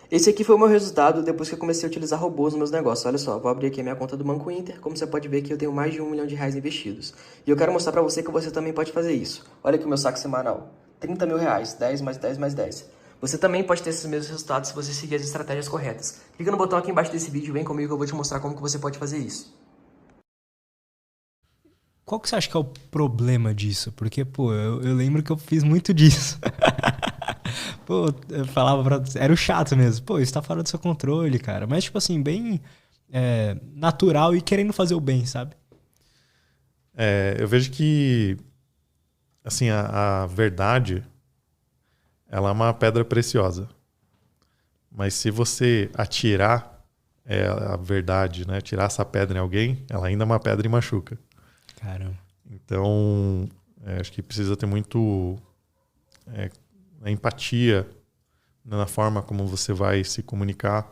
Esse aqui foi o meu resultado depois que eu comecei a utilizar robôs nos meus negócios. Olha só, vou abrir aqui a minha conta do Banco Inter. Como você pode ver aqui, eu tenho mais de R$ 1 milhão investidos. E eu quero mostrar para você que você também pode fazer isso. Olha aqui o meu saque semanal. R$ 30 mil, 10 mais 10 mais 10. Você também pode ter esses mesmos resultados se você seguir as estratégias corretas. Clica no botão aqui embaixo desse vídeo e vem comigo que eu vou te mostrar como que você pode fazer isso. Qual que você acha que é o problema disso? Porque, pô, eu lembro que eu fiz muito disso. Pô, eu falava pra... Era o chato mesmo. Pô, isso tá fora do seu controle, cara. Mas, tipo assim, bem natural e querendo fazer o bem, sabe? Eu vejo que assim, a verdade ela é uma pedra preciosa. Mas se você atirar a verdade, né, tirar essa pedra em alguém, ela ainda é uma pedra e machuca. Caramba. Então, acho que precisa ter muito empatia na forma como você vai se comunicar,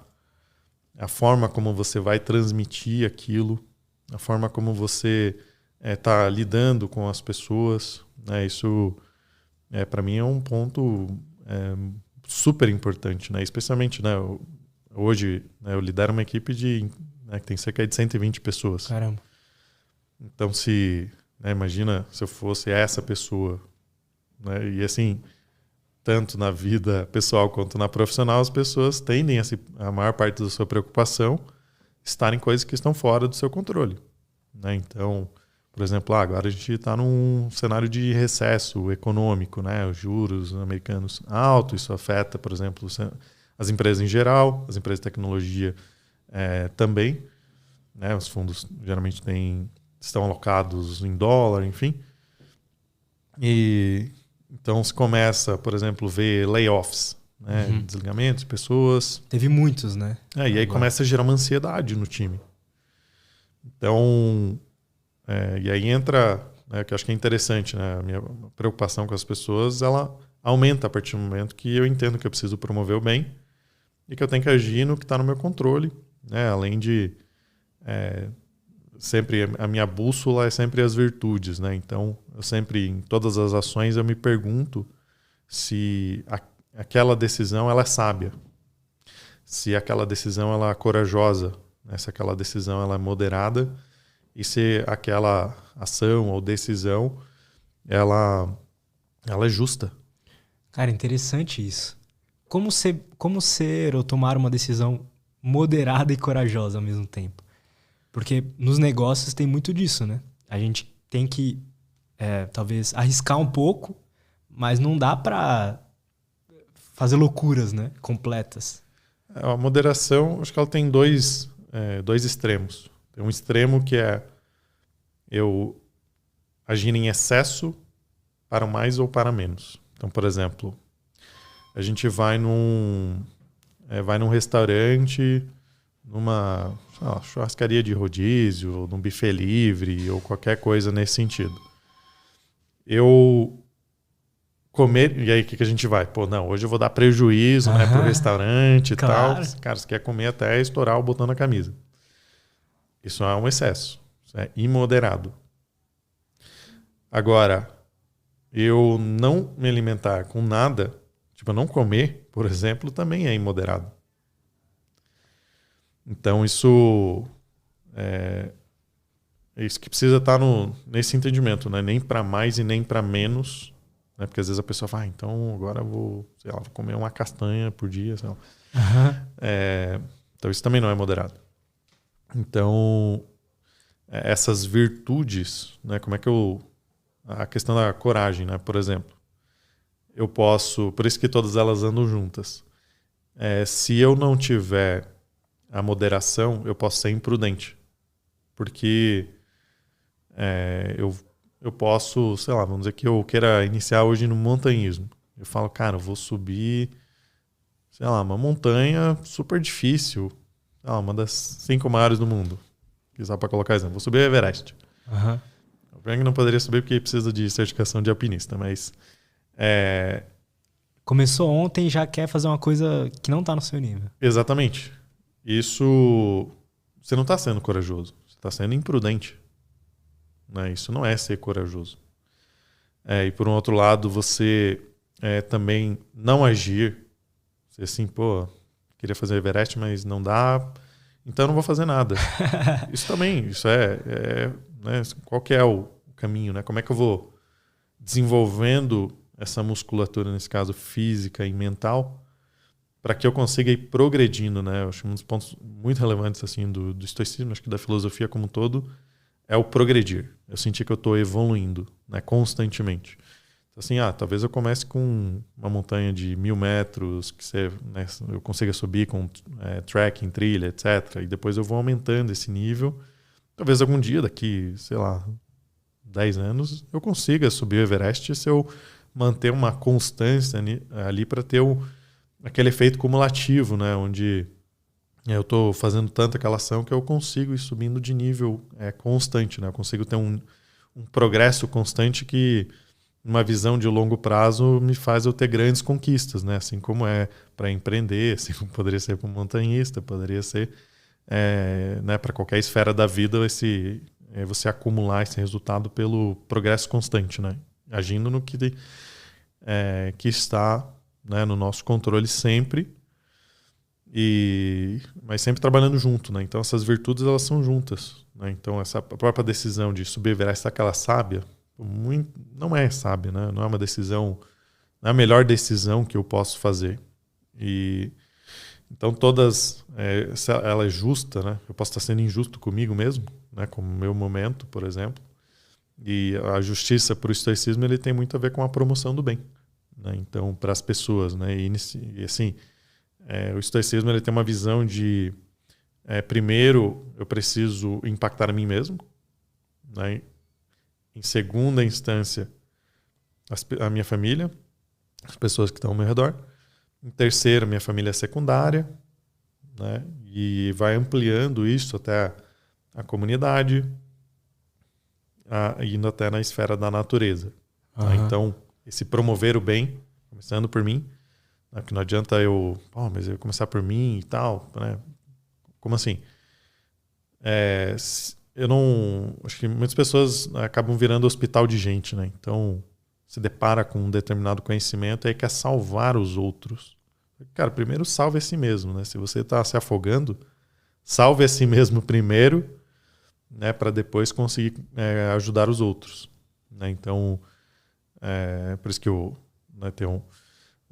a forma como você vai transmitir aquilo, a forma como você está lidando com as pessoas. Né? Isso, para mim, é um ponto super importante, né? Especialmente, né, hoje, né, eu lidero uma equipe que tem cerca de 120 pessoas. Caramba. Então, imagina se eu fosse essa pessoa, né? E assim, tanto na vida pessoal quanto na profissional, as pessoas tendem a maior parte da sua preocupação estar em coisas que estão fora do seu controle. Né? Então, por exemplo, agora a gente está num cenário de recesso econômico, né? Os juros americanos altos, isso afeta, por exemplo, as empresas em geral, as empresas de tecnologia também. Né? Os fundos geralmente estão alocados em dólar, enfim. E então se começa, por exemplo, ver layoffs, né? Desligamentos de pessoas. Teve muitos, né? E aí começa a gerar uma ansiedade no time. Então, e aí entra, né, que eu acho que é interessante, né? A minha preocupação com as pessoas, ela aumenta a partir do momento que eu entendo que eu preciso promover o bem e que eu tenho que agir no que está no meu controle, né? Além de sempre a minha bússola é sempre as virtudes, né? Então, eu sempre em todas as ações eu me pergunto se aquela decisão ela é sábia, se aquela decisão ela é corajosa, né? Se aquela decisão ela é moderada e se aquela ação ou decisão ela é justa. Cara, interessante isso. Como ser ou tomar uma decisão moderada e corajosa ao mesmo tempo? Porque nos negócios tem muito disso, né? A gente tem que, talvez, arriscar um pouco, mas não dá pra fazer loucuras, né? Completas. A moderação, acho que ela tem dois extremos. Tem um extremo que é eu agir em excesso para mais ou para menos. Então, por exemplo, a gente vai num restaurante, numa churrascaria de rodízio, num buffet livre ou qualquer coisa nesse sentido. Eu comer, e aí o que a gente vai? Pô, não, hoje eu vou dar prejuízo, né, pro restaurante e tal. Claro. Cara, você quer comer até estourar o botão da camisa. Isso é um excesso. Isso é imoderado. Agora, eu não me alimentar com nada, tipo, não comer, por exemplo, também é imoderado. Então, isso é isso que precisa estar nesse entendimento, né? Nem para mais e nem para menos, né? Porque às vezes a pessoa fala, então agora eu vou, sei lá, vou comer uma castanha por dia, sei lá. Então, isso também não é moderado. Então, essas virtudes, né? Como é que a questão da coragem, né? Por exemplo, eu posso, por isso que todas elas andam juntas. Se eu não tiver a moderação, eu posso ser imprudente. Porque eu posso, sei lá, vamos dizer que eu queira iniciar hoje no montanhismo. Eu falo, cara, eu vou subir, sei lá, uma montanha super difícil, sei lá, uma das 5 maiores do mundo. Só para colocar exemplo, vou subir o Everest. O Frank não poderia subir porque precisa de certificação de alpinista, mas Começou ontem e já quer fazer uma coisa que não tá no seu nível. exatamente. Isso, você não está sendo corajoso, você está sendo imprudente. Né? Isso não é ser corajoso. E por um outro lado, você também não agir, você assim, pô, queria fazer o Everest, mas não dá, então eu não vou fazer nada. Isso também, isso né, qual que é o caminho, né? Como é que eu vou desenvolvendo essa musculatura, nesse caso física e mental, para que eu consiga ir progredindo, né? Eu acho que um dos pontos muito relevantes assim do estoicismo, acho que da filosofia como um todo, é o progredir. Eu senti que eu estou evoluindo, né, constantemente. Então, assim, talvez eu comece com uma montanha de 1.000 metros, que né, eu consiga subir com trekking, trilha, etc. E depois eu vou aumentando esse nível. Talvez algum dia, daqui, sei lá, 10 anos, eu consiga subir o Everest se eu manter uma constância ali para ter aquele efeito cumulativo, né, onde eu estou fazendo tanta aquela ação que eu consigo ir subindo de nível constante, né? Eu consigo ter um progresso constante que, numa visão de longo prazo, me faz eu ter grandes conquistas, né? Assim como é para empreender, assim como poderia ser para um montanhista, poderia ser né, para qualquer esfera da vida, você acumular esse resultado pelo progresso constante, né? Agindo no que está, né, no nosso controle sempre, mas sempre trabalhando junto, né? Então essas virtudes elas são juntas, né? Então essa própria decisão de subir Everest, será que ela é sábia? Não é sábia, né? Não é uma decisão, não é a melhor decisão que eu posso fazer. Então se ela é justa, né? Eu posso estar sendo injusto comigo mesmo, né? Como o meu momento, por exemplo. E a justiça para o estoicismo ele tem muito a ver com a promoção do bem, né? Então para as pessoas, né? E assim, o estoicismo ele tem uma visão de primeiro eu preciso impactar a mim mesmo, né? Em segunda instância a minha família, as pessoas que estão ao meu redor. Em terceiro, minha família secundária, né? E vai ampliando isso até a comunidade, indo até na esfera da natureza. Uhum. Tá? Então, esse promover o bem, começando por mim, né? Que não adianta mas eu começar por mim e tal, né? Como assim? Acho que muitas pessoas acabam virando hospital de gente, né? Então, se depara com um determinado conhecimento e aí quer salvar os outros. Cara, primeiro salve a si mesmo, né? Se você está se afogando, salve a si mesmo primeiro, né? Para depois conseguir ajudar os outros, né? Então, por isso que tem um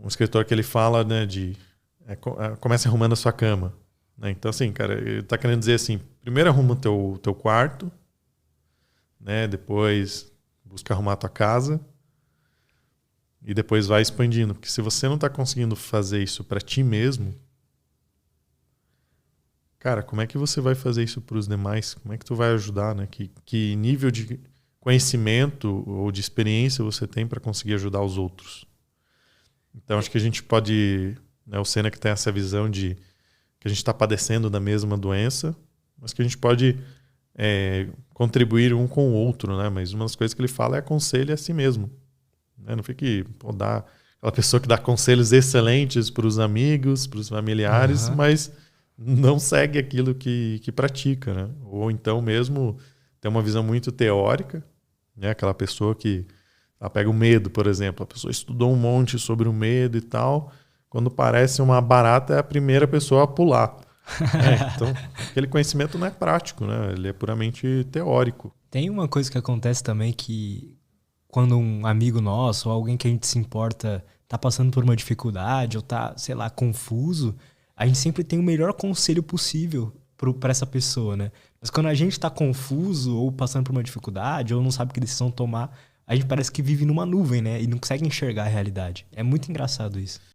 escritor que ele fala, né, comece arrumando a sua cama. Então, assim, cara, ele está querendo dizer assim, primeiro arruma o teu quarto, né? Depois busca arrumar a tua casa e depois vai expandindo. Porque se você não está conseguindo fazer isso para ti mesmo, cara, como é que você vai fazer isso para os demais? Como é que tu vai ajudar, né? Que nível de conhecimento ou de experiência você tem para conseguir ajudar os outros? Então, acho que a gente pode... Né, o Seneca tem essa visão de que a gente está padecendo da mesma doença, mas que a gente pode contribuir um com o outro, né? Mas uma das coisas que ele fala é aconselhe a si mesmo. Né? Não fique dar aquela pessoa que dá conselhos excelentes para os amigos, para os familiares, mas não segue aquilo que pratica, né? Ou então mesmo tem uma visão muito teórica, né? Aquela pessoa que ela pega o medo, por exemplo. A pessoa estudou um monte sobre o medo e tal... Quando parece uma barata, é a primeira pessoa a pular. Então, aquele conhecimento não é prático, né? Ele é puramente teórico. Tem uma coisa que acontece também que quando um amigo nosso ou alguém que a gente se importa tá passando por uma dificuldade ou tá, sei lá, confuso, a gente sempre tem o melhor conselho possível para essa pessoa, né? Mas quando a gente tá confuso ou passando por uma dificuldade ou não sabe que decisão tomar, a gente parece que vive numa nuvem, né? E não consegue enxergar a realidade. É muito engraçado isso.